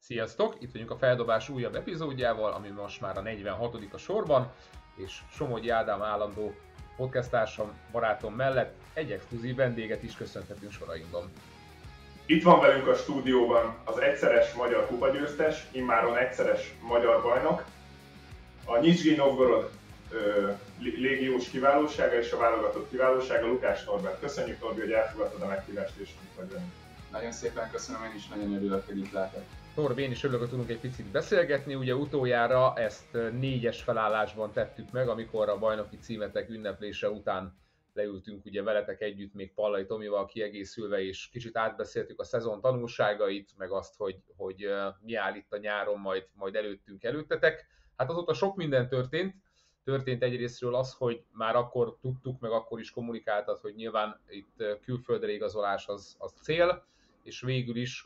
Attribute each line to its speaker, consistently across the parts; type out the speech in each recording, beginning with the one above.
Speaker 1: Sziasztok! Itt vagyunk a Feldobás újabb epizódjával, ami most már a 46. a sorban, és Somogyi Ádám állandó podcasttársam, barátom mellett egy exkluzív vendéget is köszönhetünk sorainkban.
Speaker 2: Itt van velünk a stúdióban az egyszeres magyar kupagyőztes, immáron egyszeres magyar bajnok, a Nyizsgyi Novgorod légiós kiválósága és a válogatott kiválósága, Lukács Norbert. Köszönjük, Norbi, hogy elfogadtad a meghívást és itt vagy velünk.
Speaker 3: Nagyon szépen köszönöm, én is nagyon örülök, hogy itt lehetek.
Speaker 1: Norbi, én is örülök, hogy tudunk egy picit beszélgetni. Ugye utoljára ezt 4-es felállásban tettük meg, amikor a bajnoki címetek ünneplése után leültünk ugye veletek együtt még Pallai Tomival kiegészülve, és kicsit átbeszéltük a szezon tanulságait, meg azt, hogy mi áll itt a nyáron, majd előttetek. Hát azóta sok minden történt. Történt egyrésztről az, hogy már akkor tudtuk, meg akkor is kommunikáltad, hogy nyilván itt külföldre igazolás az cél, és végül is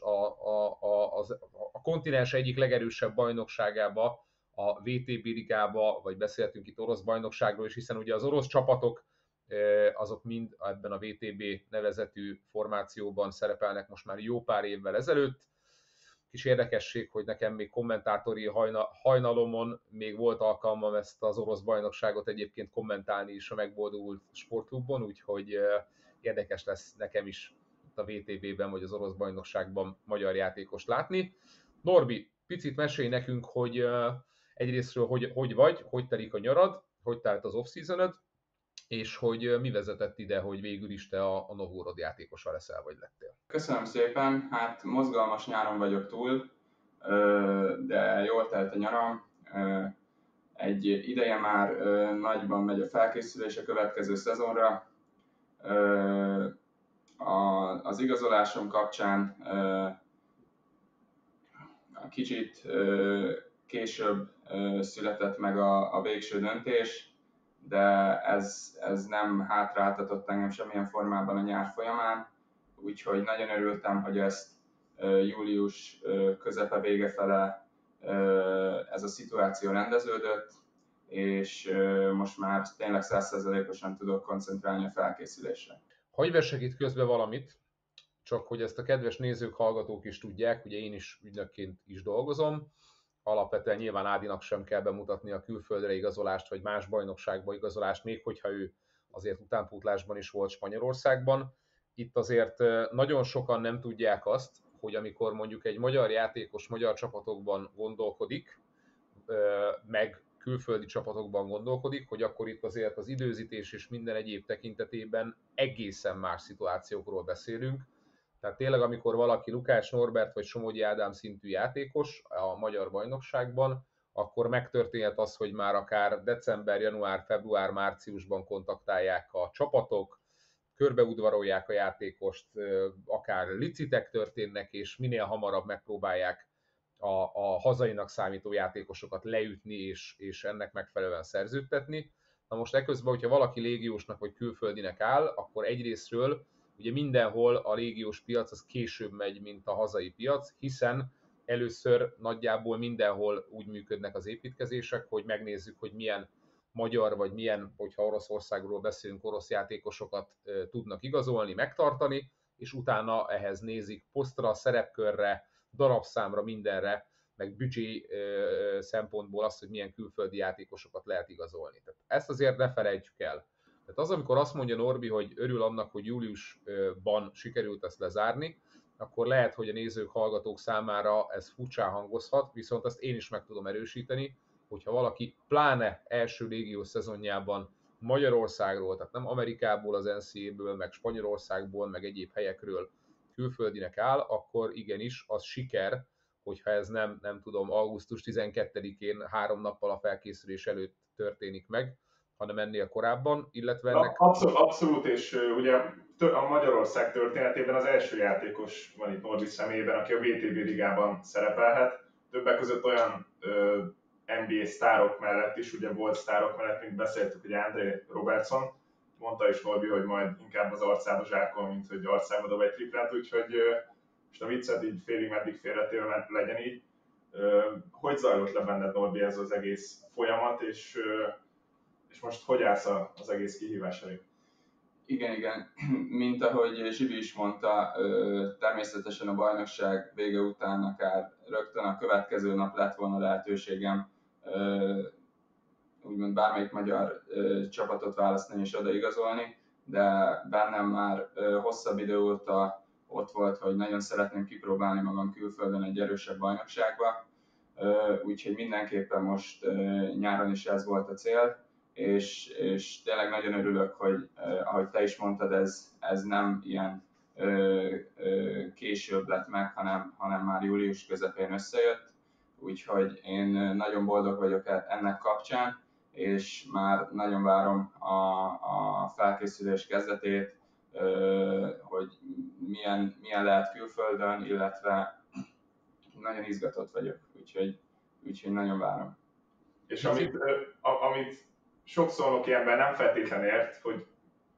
Speaker 1: a kontinens egyik legerősebb bajnokságába, a VTB ligába, vagy beszéltünk itt orosz bajnokságról is, hiszen ugye az orosz csapatok azok mind ebben a VTB nevezetű formációban szerepelnek most már jó pár évvel ezelőtt. Kis érdekesség, hogy nekem még kommentátori hajnalomon még volt alkalmam ezt az orosz bajnokságot egyébként kommentálni is a Megboldogult Sportklubban, úgyhogy érdekes lesz nekem is a VTB-ben vagy az orosz bajnokságban magyar játékost látni. Norbi, picit mesélj nekünk, hogy egyrésztről hogy vagy, hogy telik a nyarad, hogy telt az off-seasonöd, és hogy mi vezetett ide, hogy végül is te a Novgorod játékosa leszel, vagy lettél.
Speaker 3: Köszönöm szépen, hát mozgalmas nyáron vagyok túl, de jól telt a nyaram. Egy ideje már nagyban megy a felkészülés a következő szezonra. Az igazolásom kapcsán kicsit később született meg a végső döntés, de ez nem hátráltatott engem semmilyen formában a nyár folyamán, úgyhogy nagyon örültem, hogy ezt július közepe vége fele ez a szituáció rendeződött, és most már tényleg 100%-osan tudok koncentrálni a felkészülésre.
Speaker 1: Hagyj vessek itt közbe valamit, csak hogy ezt a kedves nézők, hallgatók is tudják, ugye én is ügynökként is dolgozom, alapvetően nyilván Ádinak sem kell bemutatni a külföldre igazolást, vagy más bajnokságba igazolást, még hogyha ő azért utánpótlásban is volt Spanyolországban. Itt azért nagyon sokan nem tudják azt, hogy amikor mondjuk egy magyar játékos magyar csapatokban gondolkodik, meg külföldi csapatokban gondolkodik, hogy akkor itt azért az időzítés és minden egyéb tekintetében egészen más szituációkról beszélünk. Tehát tényleg, amikor valaki Lukács Norbert vagy Somogyi Ádám szintű játékos a magyar bajnokságban, akkor megtörténhet az, hogy már akár december, január, február, márciusban kontaktálják a csapatok, körbeudvarolják a játékost, akár licitek történnek, és minél hamarabb megpróbálják a hazainak számító játékosokat leütni, és ennek megfelelően szerződtetni. Na most eközben, hogyha valaki légiósnak vagy külföldinek áll, akkor egyrésztről ugye mindenhol a légiós piac az később megy, mint a hazai piac, hiszen először nagyjából mindenhol úgy működnek az építkezések, hogy megnézzük, hogy milyen magyar, vagy milyen, hogyha Oroszországról beszélünk, orosz játékosokat tudnak igazolni, megtartani, és utána ehhez nézik posztra, szerepkörre, darabszámra, mindenre, meg büdzsé szempontból azt, hogy milyen külföldi játékosokat lehet igazolni. Tehát ezt azért ne felejtsük el. Tehát az, amikor azt mondja Norbi, hogy örül annak, hogy júliusban sikerült ezt lezárni, akkor lehet, hogy a nézők, hallgatók számára ez furcsán hangozhat, viszont azt én is meg tudom erősíteni, hogyha valaki pláne első légiós szezonjában Magyarországról, tehát nem Amerikából, az NCAA-ből, meg Spanyolországból, meg egyéb helyekről külföldinek áll, akkor igenis az siker, hogyha ez nem tudom, augusztus 12-én 3 nappal a felkészülés előtt történik meg, hanem ennél korábban, illetve ennek...
Speaker 2: Abszolút, és ugye a Magyarország történetében az első játékos van itt Norbi személyében, aki a VTB ligában szerepelhet. Többek között olyan NBA sztárok mellett is, ugye volt sztárok mellett, mint beszéltük, hogy André Robertson, mondta is Norbi, hogy majd inkább az arcába zsákol, mint hogy arcába dob egy triplát, úgyhogy most a viccet így félig meddig félretélve legyen így. Hogy zajlott le benned, Norbi, ez az egész folyamat, és most hogy állsz az egész kihívás elé?
Speaker 3: Igen. Mint ahogy Zsibi is mondta, természetesen a bajnokság vége után akár rögtön a következő nap lett volna lehetőségem úgymond bármelyik magyar csapatot választani és odaigazolni, de bennem már hosszabb idő óta ott volt, hogy nagyon szeretném kipróbálni magam külföldön egy erősebb bajnokságba, úgyhogy mindenképpen most nyáron is ez volt a cél, és tényleg nagyon örülök, hogy ahogy te is mondtad, ez nem ilyen később lett meg, hanem már július közepén összejött, úgyhogy én nagyon boldog vagyok ennek kapcsán, és már nagyon várom a felkészülés kezdetét, hogy milyen lehet külföldön, illetve nagyon izgatott vagyok, úgyhogy nagyon várom.
Speaker 2: És amit sok szolnoki ember nem feltétlenül ért,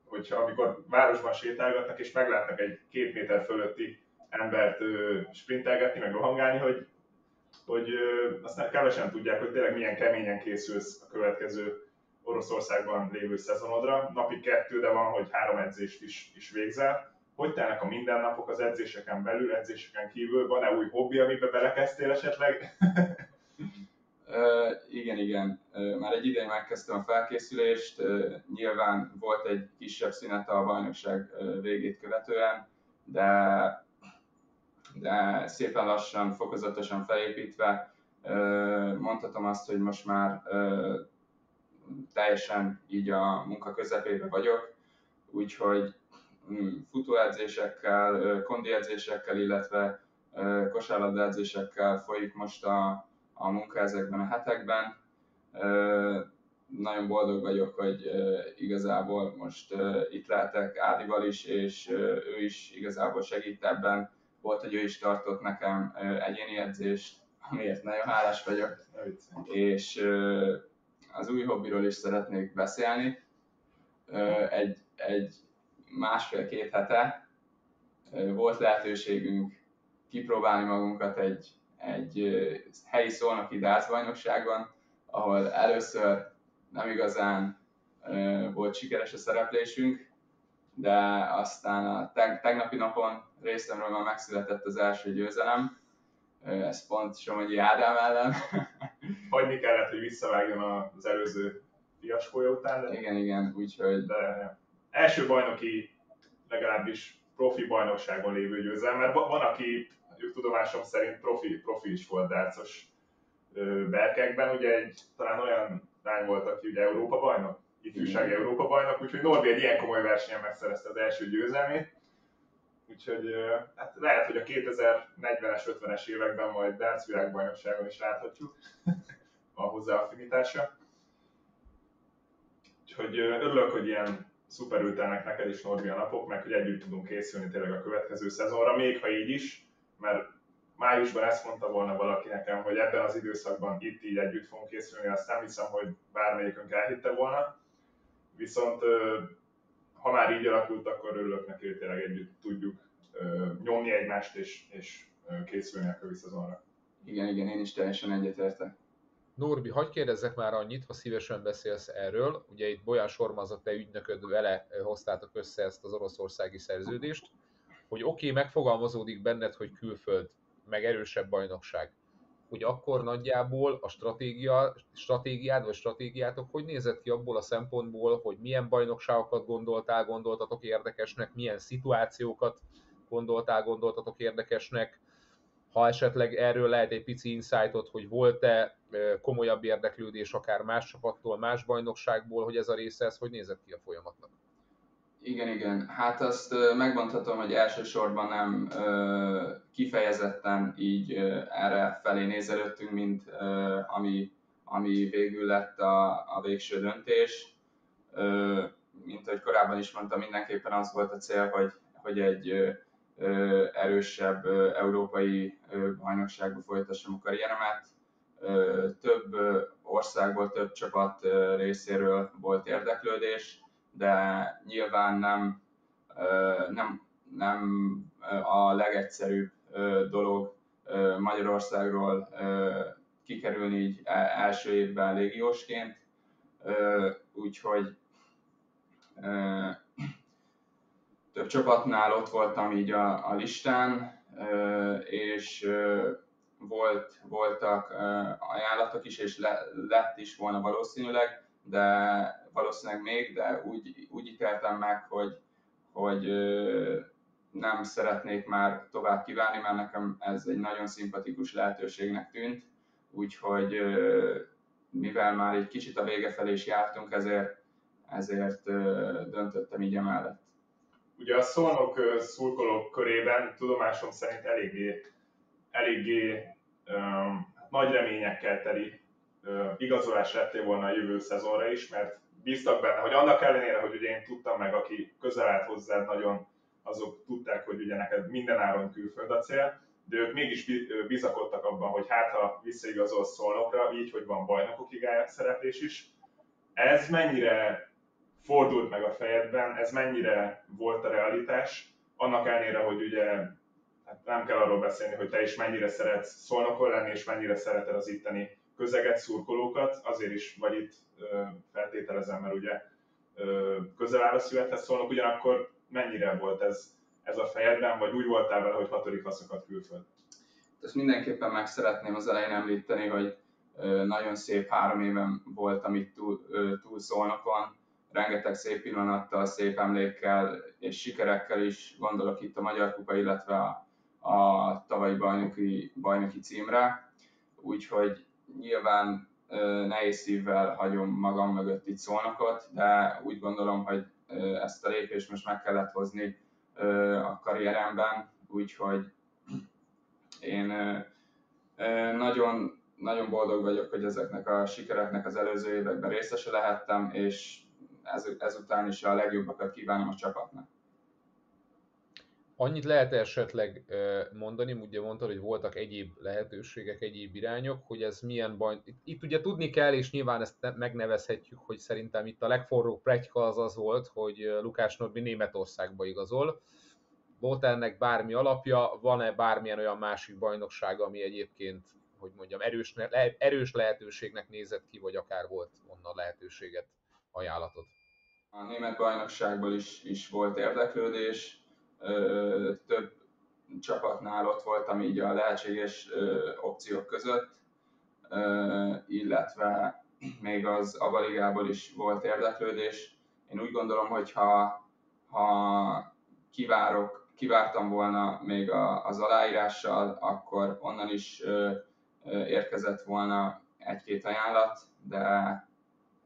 Speaker 2: hogyha amikor városban sétálgatnak és meglátnak egy 2 méter fölötti embert sprintelgetni, meg rohangálni, hogy aztán kevesen tudják, hogy tényleg milyen keményen készülsz a következő Oroszországban lévő szezonodra. Napi 2, de van, hogy 3 edzést is végzel. Hogy telnek a mindennapok az edzéseken belül, edzéseken kívül? Van-e új hobbi, amiben belekezdtél esetleg?
Speaker 3: Igen. Már egy ideje megkezdtem a felkészülést, nyilván volt egy kisebb szünet a bajnokság végét követően, de szépen lassan, fokozatosan felépítve mondhatom azt, hogy most már teljesen így a munka közepébe vagyok, úgyhogy futóedzésekkel, kondiedzésekkel, illetve kosárlabdaedzésekkel folyik most a munka ezekben a hetekben. Nagyon boldog vagyok, hogy igazából most itt lehetek Ádival is, és ő is igazából segít ebben. Volt, hogy ő is tartott nekem egyéni edzést, amiért nagyon hálás vagyok. És az új hobbiról is szeretnék beszélni. Egy 1,5-2 hete volt lehetőségünk kipróbálni magunkat egy helyi szolnoki dárcbajnokságban, ahol először nem igazán volt sikeres a szereplésünk, de aztán a tegnapi napon részemről már megszületett az első győzelem. Ez pont Somogyi Ádám ellen.
Speaker 2: Hagyni kellett, hogy visszavágjon az előző fiaskója után. De...
Speaker 3: Igen, úgyhogy...
Speaker 2: De első bajnoki, legalábbis profi bajnokságon lévő győzelem, mert van, aki tudomásom szerint profi is volt dárcos berkekben, ugye talán olyan lány volt, aki ugye Európa bajnok, ifjúsági Európa bajnok, úgyhogy Norbi egy ilyen komoly versenyen megszerezte az első győzelmét. Úgyhogy hát lehet, hogy a 2040-es, 50-es években majd dárc világbajnokságon is láthatjuk, van hozzá affinitása. Úgyhogy örülök, hogy ilyen szuperül telnek neked is, Norbi, a napok, meg hogy együtt tudunk készülni tényleg a következő szezonra, még ha így is, mert májusban ezt mondta volna valaki nekem, hogy ebben az időszakban itt így együtt fogunk készülni, azt nem hiszem, hogy bármelyikünk elhitte volna. Viszont ha már így alakult, akkor örülök neki, hogy tényleg együtt tudjuk nyomni egymást és készülni a kövi szezonra.
Speaker 3: Igen, én is teljesen egyetértek.
Speaker 1: Norbi, hagyj kérdezzek már annyit, ha szívesen beszélsz erről. Ugye itt Bolyán Sormaz, a te ügynököd, vele hoztátok össze ezt az oroszországi szerződést, hogy oké, megfogalmazódik benned, hogy külföld, meg erősebb bajnokság, hogy akkor nagyjából a stratégiád vagy stratégiátok hogy nézett ki abból a szempontból, hogy milyen bajnokságokat gondoltatok érdekesnek, milyen szituációkat gondoltatok érdekesnek, ha esetleg erről lehet egy pici insightot, hogy volt-e komolyabb érdeklődés akár más csapattól, más bajnokságból, hogy ez a része, ez hogy nézett ki a folyamatnak?
Speaker 3: Igen. Hát azt megmondhatom, hogy elsősorban nem kifejezetten így erre felé nézelődtünk, mint ami végül lett a végső döntés. Mint ahogy korábban is mondtam, mindenképpen az volt a cél, hogy egy erősebb európai bajnokságba folytassam a karrieremet. Több országból, több csapat részéről volt érdeklődés, de nyilván nem a legegyszerűbb dolog Magyarországról kikerülni így első évben légiósként, úgyhogy több csapatnál ott voltam így a listán, és voltak ajánlatok is, és lett is volna valószínűleg, de valószínűleg még, de úgy ítéltem meg, hogy nem szeretnék már tovább kívánni, mert nekem ez egy nagyon szimpatikus lehetőségnek tűnt, úgyhogy mivel már egy kicsit a vége felé is jártunk, ezért döntöttem így emellett.
Speaker 2: Ugye a Szolnok szurkolók körében tudomásom szerint eléggé nagy reményekkel teli igazolás lettél volna a jövő szezonra is, mert bíztak benne, hogy annak ellenére, hogy ugye én tudtam meg, aki közel állt hozzád nagyon, azok tudták, hogy ugye neked mindenáron külföld a cél, de ők mégis bizakodtak abban, hogy hát ha visszaigazolsz Szolnokra, így, hogy van bajnokok ligája szereplés is. Ez mennyire fordult meg a fejedben, ez mennyire volt a realitás, annak ellenére, hogy ugye hát nem kell arról beszélni, hogy te is mennyire szeretsz Szolnokon lenni, és mennyire szereted az itteni közeget, szurkolókat, azért is vagy itt feltételezem, mert ugye közel áll a születhez Szolnok, ugyanakkor mennyire volt ez a fejedben, vagy úgy voltál vele, hogy 6. szakadt külföld?
Speaker 3: Ezt mindenképpen meg szeretném az elején említeni, hogy nagyon szép 3 éven voltam itt túl Szolnokon, rengeteg szép pillanattal, szép emlékkel és sikerekkel is, gondolok itt a Magyar Kupa, illetve a tavalyi bajnoki címre, úgyhogy nyilván nehéz szívvel hagyom magam mögött itt Szolnokot, de úgy gondolom, hogy ezt a lépést most meg kellett hozni a karrieremben, úgyhogy én nagyon, nagyon boldog vagyok, hogy ezeknek a sikereknek az előző években részese lehettem, és ezután is a legjobbakat kívánom a csapatnak.
Speaker 1: Annyit lehet esetleg mondani, ugye mondtad, hogy voltak egyéb lehetőségek, egyéb irányok, hogy ez milyen baj... Itt ugye tudni kell, és nyilván ezt megnevezhetjük, hogy szerintem itt a legforróbb pletyka az volt, hogy Lukács Norbi Németországba igazol. Volt ennek bármi alapja, van-e bármilyen olyan másik bajnokság, ami egyébként, hogy mondjam, erős lehetőségnek nézett ki, vagy akár volt onnan lehetőséget, ajánlatot?
Speaker 3: A német bajnokságból is volt érdeklődés, több csapatnál ott voltam így a lehetséges opciók között, illetve még az ABA ligából is volt érdeklődés. Én úgy gondolom, hogy ha kivártam volna még az aláírással, akkor onnan is érkezett volna 1-2 ajánlat,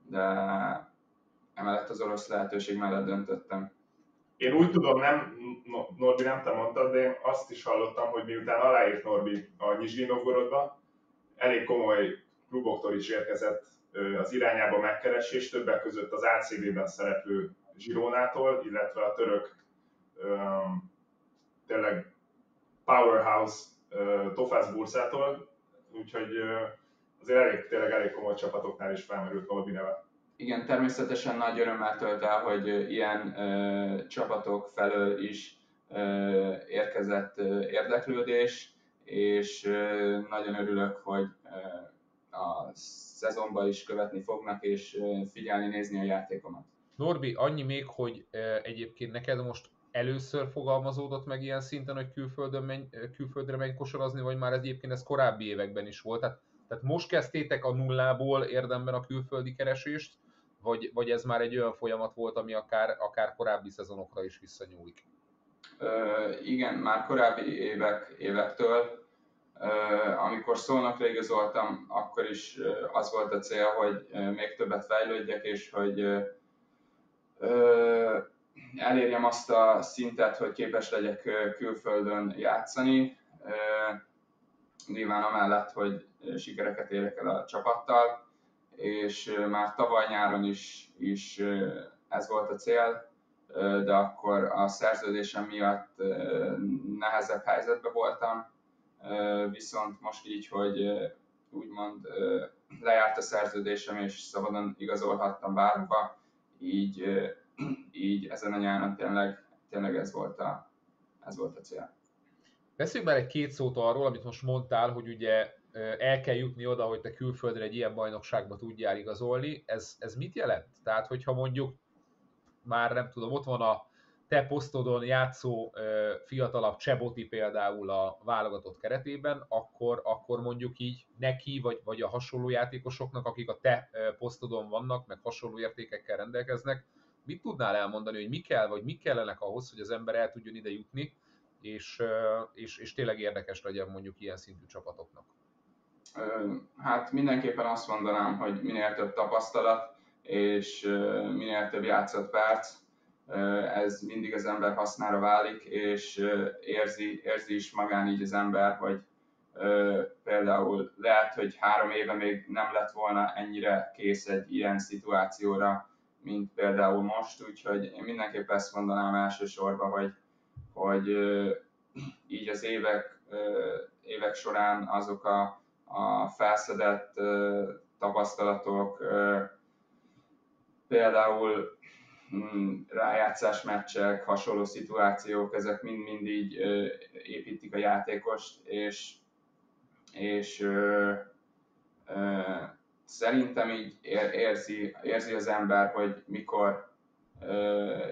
Speaker 3: de emellett az orosz lehetőség mellett döntöttem.
Speaker 2: Én úgy tudom, Norbi, nem te mondtad, de én azt is hallottam, hogy miután aláírt Norbi a Nyizsnyi Novgorodba, elég komoly kluboktól is érkezett az irányába megkeresés, többek között az ACB-ben szereplő Zsirónától, illetve a török tényleg powerhouse Tofász Bursától, úgyhogy azért tényleg elég komoly csapatoknál is felmerült Norbi neve.
Speaker 3: Igen, természetesen nagy örömmel tölt el, hogy ilyen csapatok felől is érkezett érdeklődés, és nagyon örülök, hogy a szezonban is követni fognak, és figyelni, nézni a játékomat.
Speaker 1: Norbi, annyi még, hogy egyébként neked most először fogalmazódott meg ilyen szinten, hogy külföldre menj kosarazni, vagy már egyébként ez korábbi években is volt? Tehát most kezdtétek a nullából érdemben a külföldi keresést, vagy ez már egy olyan folyamat volt, ami akár korábbi szezonokra is visszanyúlik?
Speaker 3: Igen, már korábbi évektől. Amikor Szolnokra igazoltam, akkor is az volt a cél, hogy még többet fejlődjek, és hogy elérjem azt a szintet, hogy képes legyek külföldön játszani. Nyilván amellett, hogy sikereket érek el a csapattal, és már tavaly nyáron is ez volt a cél, de akkor a szerződésem miatt nehezebb helyzetben voltam, viszont most így, hogy úgymond lejárt a szerződésem és szabadon igazolhattam bárhova, így ezen a nyáron tényleg ez volt a cél.
Speaker 1: Beszéljünk már egy-két szót arról, amit most mondtál, hogy ugye el kell jutni oda, hogy te külföldre egy ilyen bajnokságba tudjál igazolni. Ez mit jelent? Tehát, hogyha mondjuk már nem tudom, ott van a te posztodon játszó fiatalabb Cseboti például a válogatott keretében, akkor mondjuk így neki, vagy a hasonló játékosoknak, akik a te posztodon vannak, meg hasonló értékekkel rendelkeznek, mit tudnál elmondani, hogy mi kell, vagy mi kellenek ahhoz, hogy az ember el tudjon ide jutni, és tényleg érdekes legyen mondjuk ilyen szintű csapatoknak?
Speaker 3: Hát mindenképpen azt mondanám, hogy minél több tapasztalat, és minél több játszott perc, ez mindig az ember hasznára válik, és érzi is magán így az ember, hogy például lehet, hogy 3 éve még nem lett volna ennyire kész egy ilyen szituációra, mint például most, úgyhogy én mindenképpen ezt mondanám elsősorban, hogy így az évek során azok a felszedett tapasztalatok, például rájátszás meccsek, hasonló szituációk, ezek mind így építik a játékost, és szerintem így érzi az ember, hogy mikor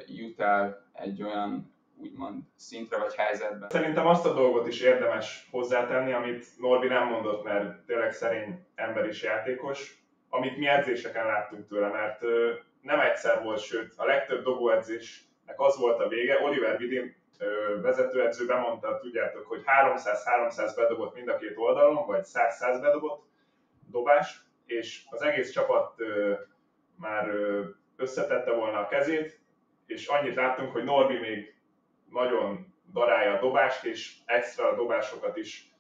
Speaker 3: jut el egy olyan úgymond szintre vagy helyzetbe.
Speaker 2: Szerintem azt a dolgot is érdemes hozzátenni, amit Norbi nem mondott, mert tényleg szerény ember is játékos, amit mi edzéseken láttunk tőle, mert nem egyszer volt, sőt a legtöbb dobóedzésnek az volt a vége. Oliver Widin vezetőedző bemondta, tudjátok, hogy 300-300 bedobott mind a két oldalon, vagy 100-100 bedobott dobás, és az egész csapat már összetette volna a kezét, és annyit láttunk, hogy Norbi még nagyon darálja a dobást, és extra dobásokat is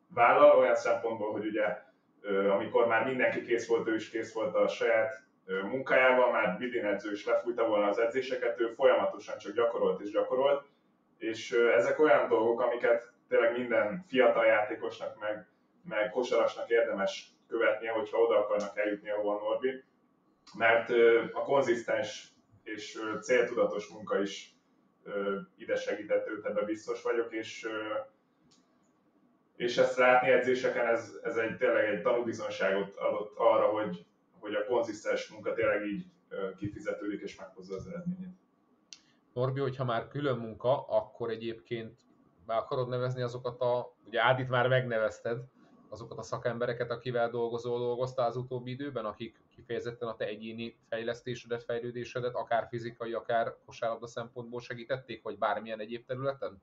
Speaker 2: vállal, olyan szempontból, hogy ugye amikor már mindenki kész volt, ő is kész volt a saját munkájával, már Widin edző is lefújta volna az edzéseket, ő folyamatosan csak gyakorolt és gyakorolt, és ezek olyan dolgok, amiket tényleg minden fiatal játékosnak, meg kosarasnak érdemes követnie, hogyha oda akarnak eljutni, ahol Norbi, mert a konzisztens és céltudatos munka is ide segített őt, ebben biztos vagyok, és ezt látni edzéseken, ez tényleg egy tanúbizonyságot adott arra, hogy a konzisztens munka tényleg így kifizetődik és meghozza az eredményét.
Speaker 1: Norbi, hogyha már külön munka, akkor egyébként be akarod nevezni azokat ugye Ádit már megnevezted, azokat a szakembereket, akivel dolgoztál az utóbbi időben, akik kifejezetten a te egyéni fejlesztésedet, fejlődésedet, akár fizikai, akár kosárlabda szempontból segítették, vagy bármilyen egyéb területen?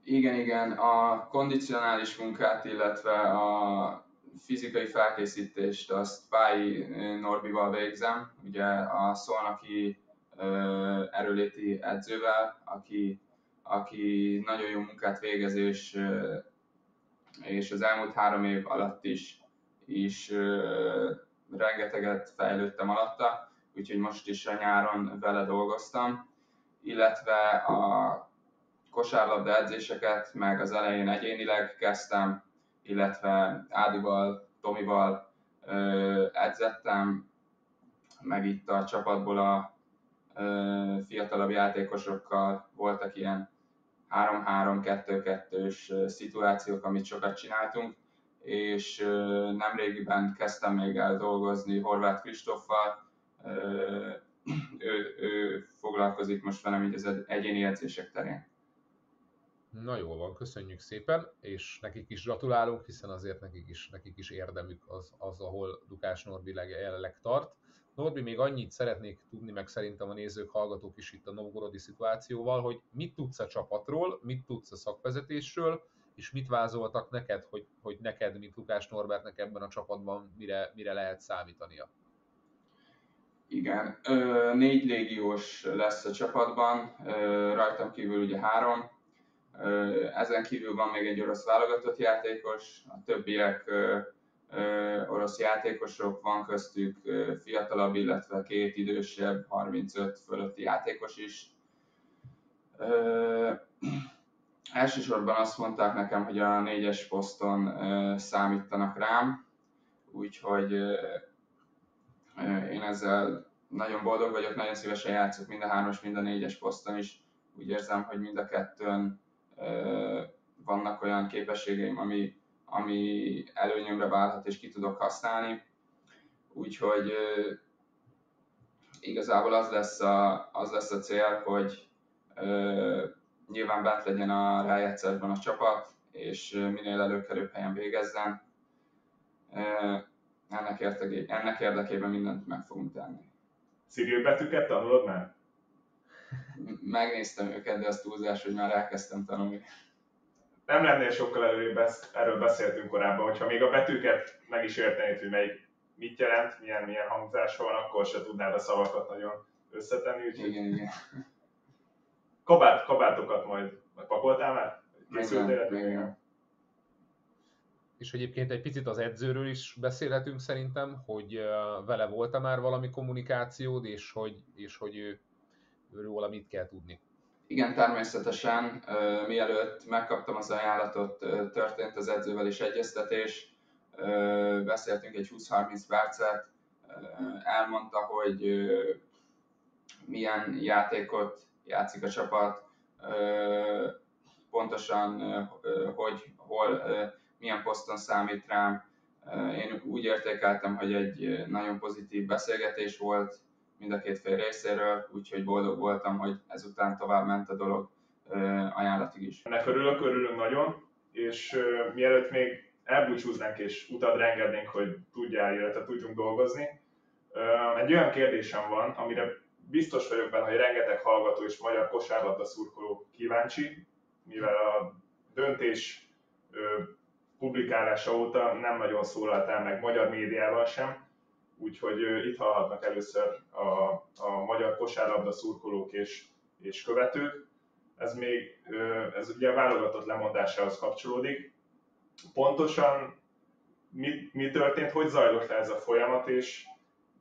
Speaker 3: Igen, a kondicionális munkát, illetve a fizikai felkészítést azt Pályi Norbival végzem, ugye a szolnoki erőléti edzővel, aki nagyon jó munkát végez, és az elmúlt 3 év alatt is rengeteget fejlődtem alatta, úgyhogy most is a nyáron vele dolgoztam, illetve a kosárlabda edzéseket meg az elején egyénileg kezdtem, illetve Ádival, Tomival edzettem, meg itt a csapatból a fiatalabb játékosokkal voltak ilyen 3-3-2-2-s szituációk, amit sokat csináltunk, és nemrégiben kezdtem még el dolgozni Horváth Kristóffal, ő foglalkozik most velem így az egyéni edzések terén.
Speaker 1: Na jól van, köszönjük szépen, és nekik is gratulálunk, hiszen azért nekik is érdemük az ahol Dukás Norbi jelenleg tart. Norbi, még annyit szeretnék tudni, meg szerintem a nézők, hallgatók is itt a novgorodi szituációval, hogy mit tudsz a csapatról, mit tudsz a szakvezetésről, és mit vázoltak neked, hogy neked, mint Dukás Norbertnek ebben a csapatban mire lehet számítania?
Speaker 3: Igen, 4 légiós lesz a csapatban, rajtam kívül ugye 3. Ezen kívül van még egy orosz válogatott játékos, a többiek orosz játékosok, van köztük fiatalabb, illetve 2 idősebb, 35 fölötti játékos is. Elsősorban azt mondták nekem, hogy a 4-es poszton számítanak rám, úgyhogy én ezzel nagyon boldog vagyok, nagyon szívesen játszok mind a 3-as, mind a 4-es poszton is. Úgy érzem, hogy mind a kettőn vannak olyan képességeim, ami előnyömre válhat és ki tudok használni. Úgyhogy igazából az lesz a cél, hogy nyilván bent legyen a rájátszásban a csapat, és minél előkelőbb helyen végezzen. Ennek érdekében mindent meg fogunk tenni.
Speaker 2: Cirilbetűket tanulod már?
Speaker 3: Megnéztem őket, de az túlzás, hogy már elkezdtem tanulni.
Speaker 2: Nem lennél sokkal előrébb, erről beszéltünk korábban, hogyha még a betűket meg is értenéd, hogy melyik mit jelent, milyen hangzása van, akkor se tudnád a szavakat nagyon összetenni. Úgyhogy...
Speaker 3: Igen.
Speaker 2: Kabátokat majd pakoltál már? Készültél?
Speaker 3: Igen.
Speaker 1: És egyébként egy picit az edzőről is beszélhetünk szerintem, hogy vele volt-e már valami kommunikációd, és hogy őről mit kell tudni.
Speaker 3: Igen, természetesen. Mielőtt megkaptam az ajánlatot, történt az edzővel is egyeztetés. Beszéltünk egy 20-30 percet. Elmondta, hogy milyen játékot játszik a csapat, pontosan, hogy hol, milyen poszton számít rám. Én úgy értékeltem, hogy egy nagyon pozitív beszélgetés volt mind a két fél részéről, úgyhogy boldog voltam, hogy ezután tovább ment a dolog ajánlatig is.
Speaker 2: Ennek örülünk nagyon, és mielőtt még elbúcsúznánk és utadra engednénk, hogy tudjál, illetve tudjunk dolgozni, egy olyan kérdésem van, amire biztos vagyok benne, hogy rengeteg hallgató és magyar kosárlabda szurkoló kíváncsi, mivel a döntés publikálása óta nem nagyon szólaltál meg magyar médiában sem, úgyhogy itt hallhatnak először a magyar kosárlabda szurkolók és követők. Ez ugye a válogatott lemondásához kapcsolódik. Pontosan mi történt, hogy zajlott le ez a folyamat, és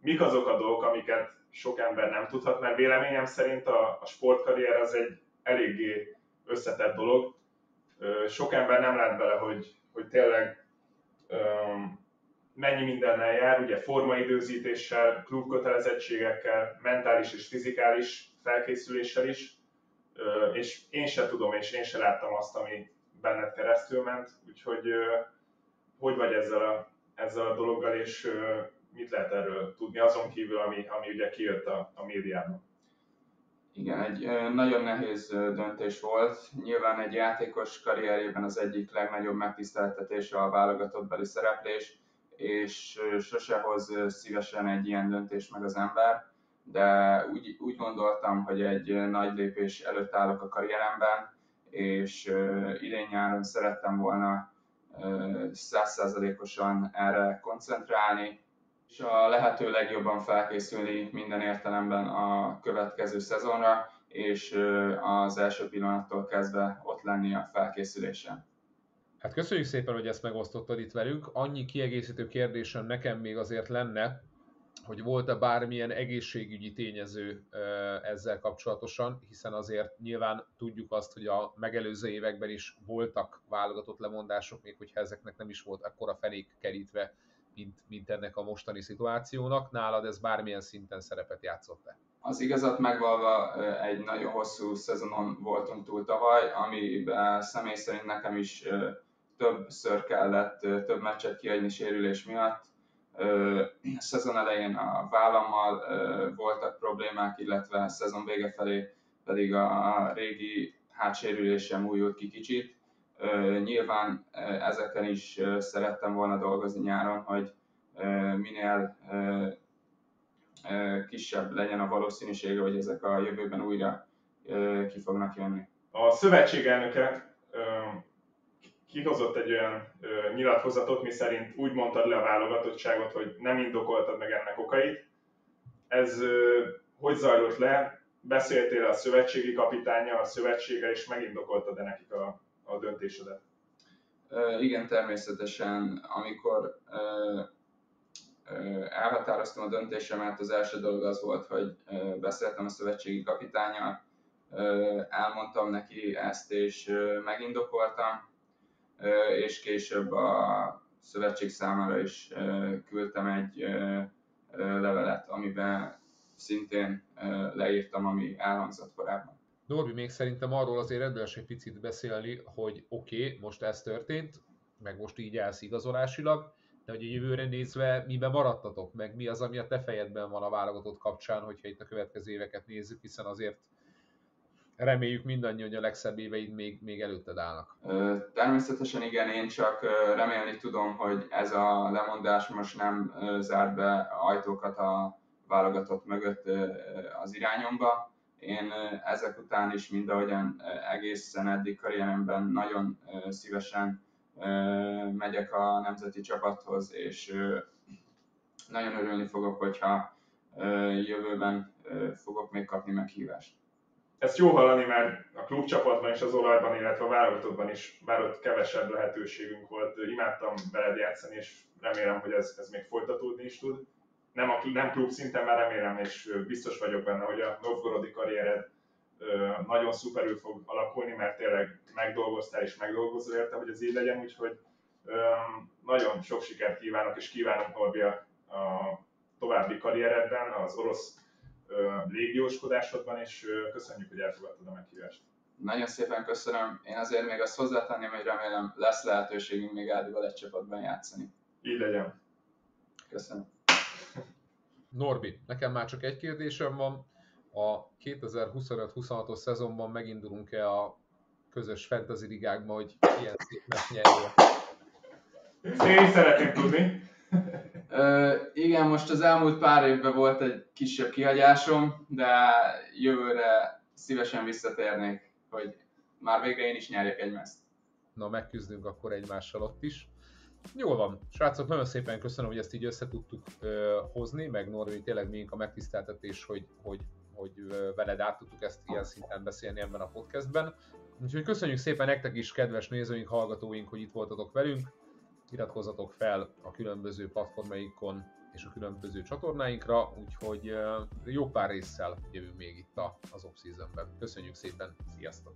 Speaker 2: mik azok a dolgok, amiket sok ember nem tudhat, mert véleményem szerint a sportkarrier az egy eléggé összetett dolog. Sok ember nem lát bele, hogy tényleg mennyi mindennel jár, ugye formaidőzítéssel, klubkötelezettségekkel, mentális és fizikális felkészüléssel is, és én se tudom, és én se láttam azt, ami benned keresztül ment, úgyhogy hogy vagy ezzel a dologgal, és mit lehet erről tudni, azon kívül, ami ugye kijött a médiában?
Speaker 3: Igen, egy nagyon nehéz döntés volt. Nyilván egy játékos karrierjében az egyik legnagyobb megtiszteltetése a válogatottbeli szereplés, és sose hoz szívesen egy ilyen döntést meg az ember, de úgy gondoltam, hogy egy nagy lépés előtt állok a karrieremben, és idén nyáron szerettem volna 100%-osan erre koncentrálni, és a lehető legjobban felkészülni minden értelemben a következő szezonra, és az első pillanattól kezdve ott lenni a felkészülésen.
Speaker 1: Hát köszönjük szépen, hogy ezt megosztottad itt velünk. Annyi kiegészítő kérdésem nekem még azért lenne, hogy volt-e bármilyen egészségügyi tényező ezzel kapcsolatosan, hiszen azért nyilván tudjuk azt, hogy a megelőző években is voltak válogatott lemondások, még hogyha ezeknek nem is volt akkora fenék kerítve, mint ennek a mostani szituációnak. Nálad ez bármilyen szinten szerepet játszott-e?
Speaker 3: Az igazat megvalva egy nagyon hosszú szezonon voltunk túl tavaly, amiben személy szerint nekem is többször kellett több meccset kiadni sérülés miatt. A szezon elején a vállammal voltak problémák, illetve a szezon vége felé pedig a régi hátsérülésem újult ki kicsit. Nyilván ezeken is szerettem volna dolgozni nyáron, hogy minél kisebb legyen a valószínűsége, hogy ezek a jövőben újra ki fognak jönni.
Speaker 2: A szövetség elnöke kihozott egy olyan nyilatkozatot, miszerint úgy mondtad le a válogatottságot, hogy nem indokoltad meg ennek okait. Ez hogy zajlott le? Beszéltél a szövetségi kapitánnyal, a szövetséggel, és megindokoltad-e nekik a döntésedet?
Speaker 3: Igen, természetesen. Amikor elhatároztam a döntésemet, az első dolog az volt, hogy beszéltem a szövetségi kapitánnyal, elmondtam neki ezt, és megindokoltam, és később a szövetség számára is küldtem egy levelet, amiben szintén leírtam, ami elhangzott korábban.
Speaker 1: Norbi, még szerintem arról azért érdemes egy picit beszélni, hogy oké, most ez történt, meg most így állsz igazolásilag, De hogy a jövőre nézve miben maradtatok, meg mi az, ami a te fejedben van a válogatott kapcsán, hogyha itt a következő éveket nézzük, hiszen azért reméljük mindannyian, hogy a legszebb éveid még előtted állnak.
Speaker 3: Természetesen igen, én csak remélni tudom, hogy ez a lemondás most nem zárt be ajtókat a válogatott mögött az irányomba. Én ezek után is, mint ahogyan egészen eddig karrieremben nagyon szívesen megyek a nemzeti csapathoz, és nagyon örülni fogok, hogyha jövőben fogok még kapni meghívást.
Speaker 2: Ezt jó hallani, mert a klubcsapatban és az olajban, illetve a válogatottban is, bár ott kevesebb lehetőségünk volt, imádtam veled játszani, és remélem, hogy ez még folytatódni is tud. Nem klub szinten, már remélem, és biztos vagyok benne, hogy a novgorodi karriered nagyon szuperül fog alakulni, mert tényleg megdolgoztál és megdolgozol érte, hogy ez így legyen, úgyhogy nagyon sok sikert kívánok, és kívánok, Norbi, a további karrieredben, az orosz légióskodásodban, és köszönjük, hogy elfogadtad a meghívást.
Speaker 3: Nagyon szépen köszönöm. Én azért még azt hozzátenném, hogy remélem lesz lehetőségünk még Ádival egy csapatban játszani.
Speaker 2: Így legyen.
Speaker 3: Köszönöm.
Speaker 1: Norbi, nekem már csak egy kérdésem van. A 2025-26-os szezonban megindulunk-e a közös fantasy ligákba, hogy ilyen szép mes nyerjél?
Speaker 2: Én szeretném tudni.
Speaker 3: Igen, most az elmúlt pár évben volt egy kisebb kihagyásom, de jövőre szívesen visszatérnék, hogy már végre én is nyerjek egy meszt.
Speaker 1: Na, megküzdünk akkor egymással ott is. Jól van, srácok, nagyon szépen köszönöm, hogy ezt így össze tudtuk hozni, meg Norbi, tényleg miénk a megtiszteltetés, hogy veled át tudtuk ezt ilyen szinten beszélni ebben a podcastben. Úgyhogy köszönjük szépen nektek is, kedves nézőink, hallgatóink, hogy itt voltatok velünk. Iratkozzatok fel a különböző platformaikon és a különböző csatornáinkra, úgyhogy jó pár résszel jövünk még itt az off-seasonben. Köszönjük szépen, sziasztok!